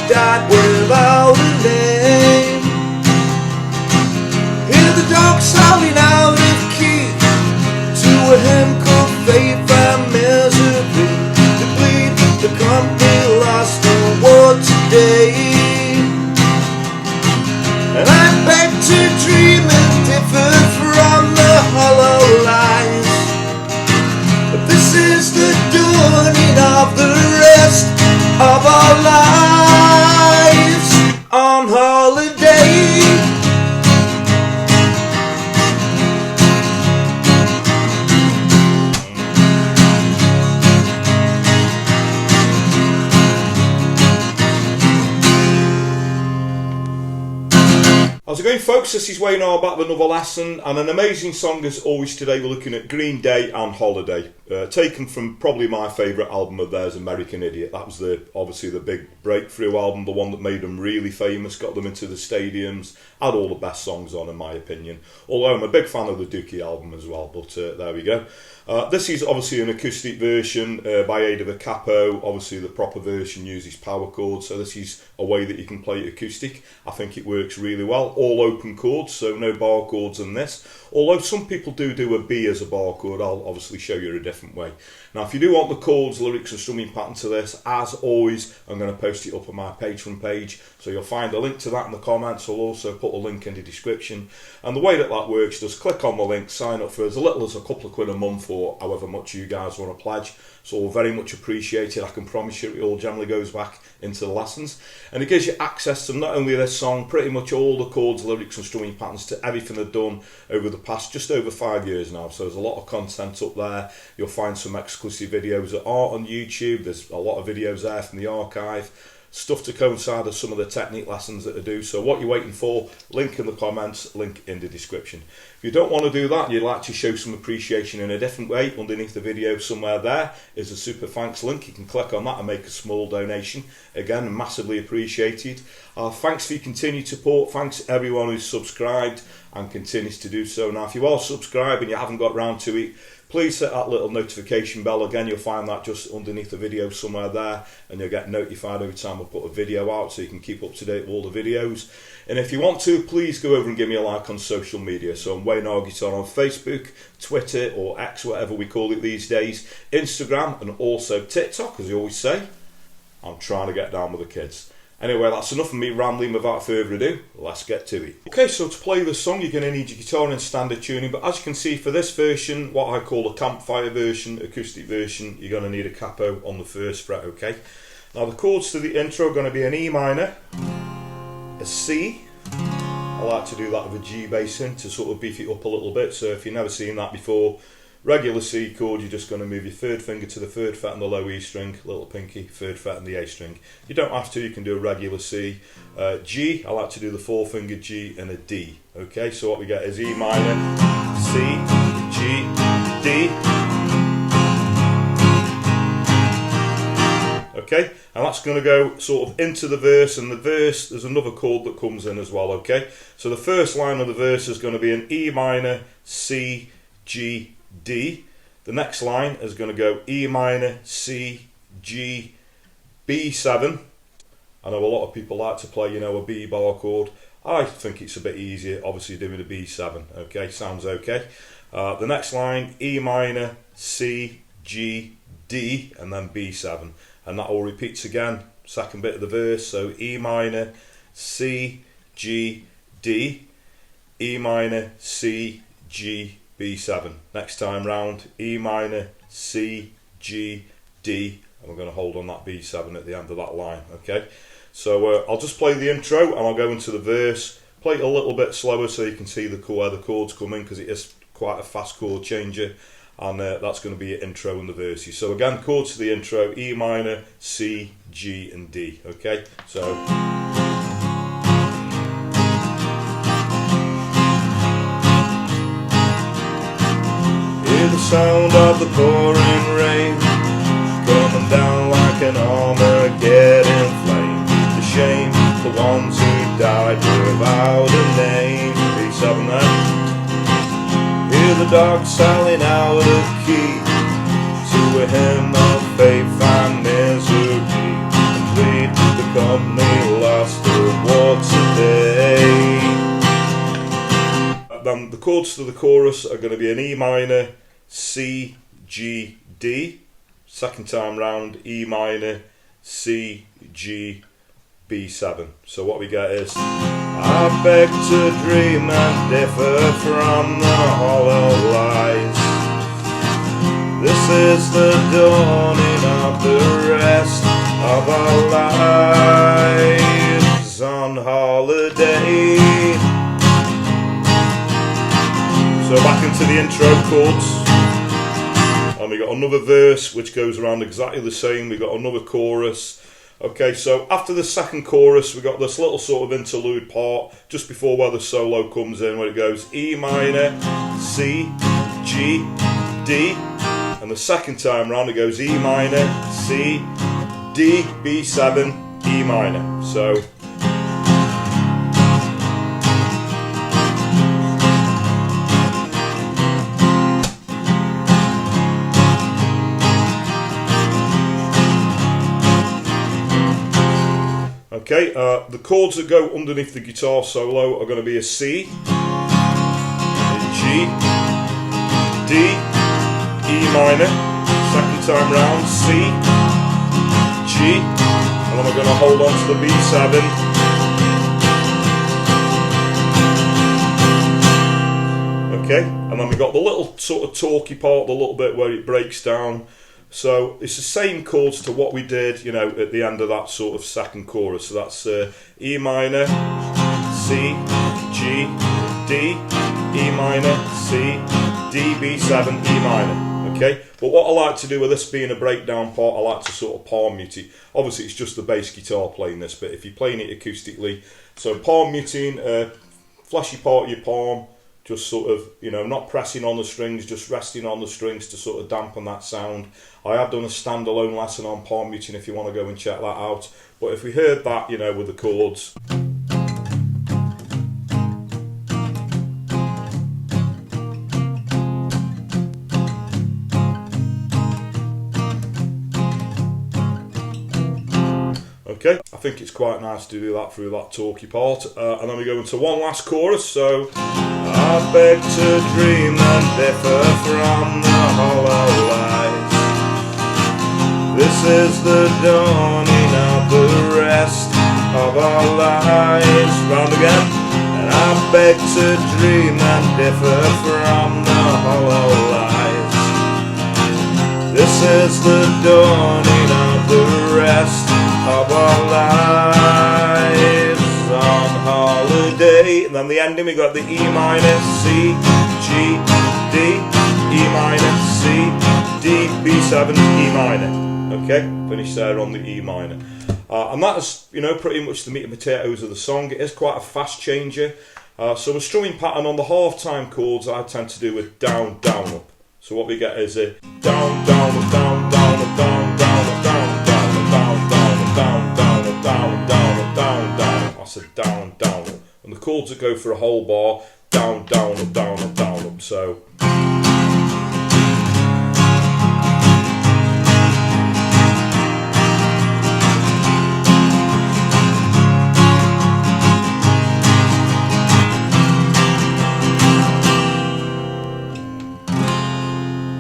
died without a name. Hear the dogs howling out of key to a hymn called Faith and Misery. The bleed, the company lost the war today. And I beg to dream and differ from the hollow lies. But this is the dawning of the rest of our lives on holiday. How's it going, folks? This is Wayne R back with another lesson, and an amazing song as always. Today we're looking at Green Day and Holiday, taken from probably my favourite album of theirs, American Idiot. That was obviously the big breakthrough album, the one that made them really famous, got them into the stadiums, had all the best songs on in my opinion, although I'm a big fan of the Dookie album as well, but there we go. This is obviously an acoustic version by Day-Holiday-Acoustic Capo. Obviously the proper version uses power chords, so this is a way that you can play it acoustic. I think it works really well. All open chords, so no bar chords in this. Although some people do a B as a bar chord, I'll obviously show you a different way. Now if you do want the chords, lyrics and strumming pattern to this, as always, I'm going to post it up on my Patreon page, so you'll find a link to that in the comments. I'll also put a link in the description. And the way that works, just click on the link, sign up for as little as a couple of quid a month or however much you guys want to pledge. So all very much appreciated. I can promise you it all generally goes back into the lessons, and it gives you access to not only this song, pretty much all the chords, lyrics and strumming patterns to everything they've done over the past just over 5 years now. So there's a lot of content up there. You'll find some exclusive videos that are on YouTube. There's a lot of videos there from the archive, stuff to coincide with some of the technique lessons that I do. So what you're waiting for, link in the comments, link in the description. If you don't want to do that and you'd like to show some appreciation in a different way, underneath the video somewhere there is a super thanks link. You can click on that and make a small donation. Again, massively appreciated. Thanks for your continued support. Thanks to everyone who's subscribed and continues to do so. Now if you are subscribed and you haven't got round to it, please set that little notification bell. Again, you'll find that just underneath the video somewhere there, and you'll get notified every time I put a video out, so you can keep up to date with all the videos. And if you want to, please go over and give me a like on social media. So I'm Wayne R Guitar on Facebook, Twitter or X, whatever we call it these days, Instagram and also TikTok, as you always say. I'm trying to get down with the kids. Anyway, that's enough of me rambling. Without further ado, let's get to it. Okay, so to play this song, you're going to need your guitar in standard tuning, but as you can see for this version, what I call a campfire version, acoustic version, you're going to need a capo on the first fret, okay? Now the chords to the intro are going to be an E minor, a C, I like to do that with a G bass in to sort of beef it up a little bit, so if you've never seen that before, regular C chord, you're just going to move your third finger to the third fret on the low E string, little pinky, third fret on the A string. You don't have to, you can do a regular C. G, I like to do the four finger G and a D. Okay, so what we get is E minor, C, G, D. Okay, and that's going to go sort of into the verse, and the verse, there's another chord that comes in as well, okay? So the first line of the verse is going to be an E minor, C, G, D. The next line is going to go E minor, C, G, B7. I know a lot of people like to play, a B bar chord. I think it's a bit easier, obviously, doing a B7. Okay, sounds okay. The next line, E minor, C, G, D, and then B7. And that all repeats again, second bit of the verse. So E minor, C, G, D, E minor, C, G, B7. Next time round, E minor, C, G, D, and we're going to hold on that B7 at the end of that line, okay? So I'll just play the intro and I'll go into the verse, play it a little bit slower so you can see where the chords come in, because it is quite a fast chord changer, and that's going to be your intro and the verses. So again, chords to the intro, E minor, C, G and D, okay? So hear the sound of the pouring rain, coming down like an Armageddon flame. The shame, the ones who died without a name. B7 then. Hear the dogs howling out of key to a hymn of faith and misery, and plead the company chords to the chorus are going to be an E minor, C, G, D. Second time round, E minor, C, G, B7. So what we get is, I beg to dream and differ from the hollow lies. This is the dawning of the rest of our lives on holiday. So back into the intro chords. And we got another verse which goes around exactly the same. We got another chorus. Okay, so after the second chorus, we got this little sort of interlude part just before where the solo comes in, where it goes E minor, C, G, D, and the second time round it goes E minor, C, D, B7, E minor. So okay, the chords that go underneath the guitar solo are going to be a C, a G, D, E minor, second time round, C, G, and then we're going to hold on to the B7, okay, and then we got the little sort of talky part, the little bit where it breaks down. So it's the same chords to what we did, you know, at the end of that sort of second chorus. So that's E minor, C, G, D, E minor, C, D, B7, E minor. Okay, but what I like to do with this being a breakdown part, I like to sort of palm mute it. Obviously it's just the bass guitar playing this, but if you're playing it acoustically, so palm muting, fleshy part of your palm, just sort of, you know, not pressing on the strings, just resting on the strings to sort of dampen that sound. I have done a standalone lesson on palm muting if you want to go and check that out. But if we heard that, you know, with the chords. Okay, I think it's quite nice to do that through that talky part. And then we go into one last chorus, so I beg to dream and differ from the hollow lies. This is the dawning of the rest of our lives. Round again. And I beg to dream and differ from the hollow lies. This is the dawning of the rest of our lives on holiday. And then the ending we got the E minor, C, G, D, E minor, C, D, B7, E minor. Okay, finish there on the E minor. And that is, you know, pretty much the meat and potatoes of the song. It is quite a fast changer. So a strumming pattern on the half-time chords I tend to do with down, down, up. So what we get is a down, down, up, down, down, up, down, down, up, down, down, up, down, down, up, down, down, up, down, down, up, down, down. That's a down, down, up. And the chords that go for a whole bar, down, down, up, down, up, down, up. So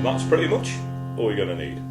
that's pretty much all you're going to need.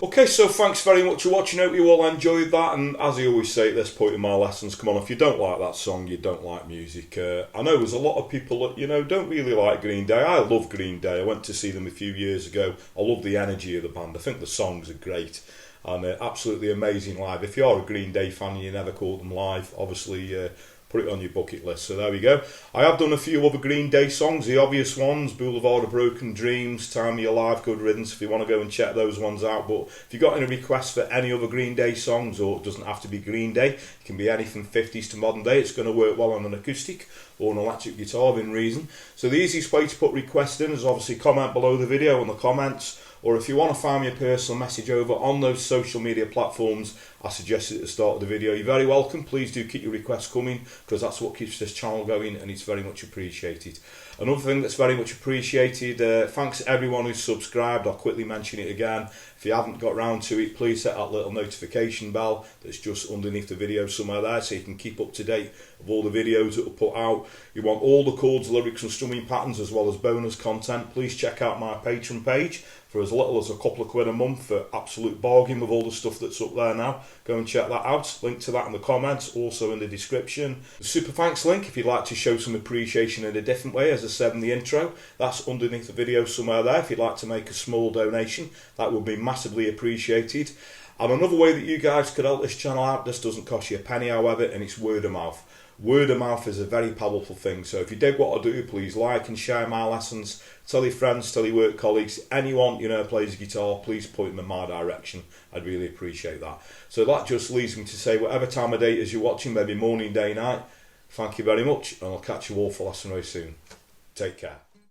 Okay, so thanks very much for watching. Hope you all enjoyed that. And as I always say at this point in my lessons, come on, if you don't like that song, you don't like music. I know there's a lot of people that, you know, don't really like Green Day. I love Green Day. I went to see them a few years ago. I love the energy of the band. I think the songs are great and absolutely amazing live. If you are a Green Day fan and you never called them live, obviously put it on your bucket list. So there we go. I have done a few other Green Day songs, the obvious ones, Boulevard of Broken Dreams, Time of Your Life, Good Riddance, if you want to go and check those ones out. But if you've got any requests for any other Green Day songs, or it doesn't have to be Green Day, it can be anything 50s to modern day, it's going to work well on an acoustic or an electric guitar within reason. So the easiest way to put requests in is obviously comment below the video in the comments, or if you want to find me a personal message over on those social media platforms I suggested at the start of the video, you're very welcome. Please do keep your requests coming, because that's what keeps this channel going, and it's very much appreciated. Another thing that's very much appreciated, thanks to everyone who's subscribed. I'll quickly mention it again. If you haven't got round to it, please set that little notification bell that's just underneath the video somewhere there, so you can keep up to date of all the videos that we'll put out. You want all the chords, lyrics and strumming patterns as well as bonus content, please check out my Patreon page for as little as a couple of quid a month for absolute bargain with all the stuff that's up there now. Go and check that out. Link to that in the comments, also in the description. The super thanks link if you'd like to show some appreciation in a different way, as I said in the intro, that's underneath the video somewhere there. If you'd like to make a small donation, that would be massively appreciated. And another way that you guys could help this channel out, this doesn't cost you a penny however, and it's word of mouth. Word of mouth is a very powerful thing, so if you dig what I do, please like and share my lessons. Tell your friends, tell your work colleagues, anyone you know plays a guitar, please point them in my direction. I'd really appreciate that. So that just leaves me to say, whatever time of day it is you're watching, maybe morning, day, night, thank you very much, and I'll catch you all for lesson very soon. Take care.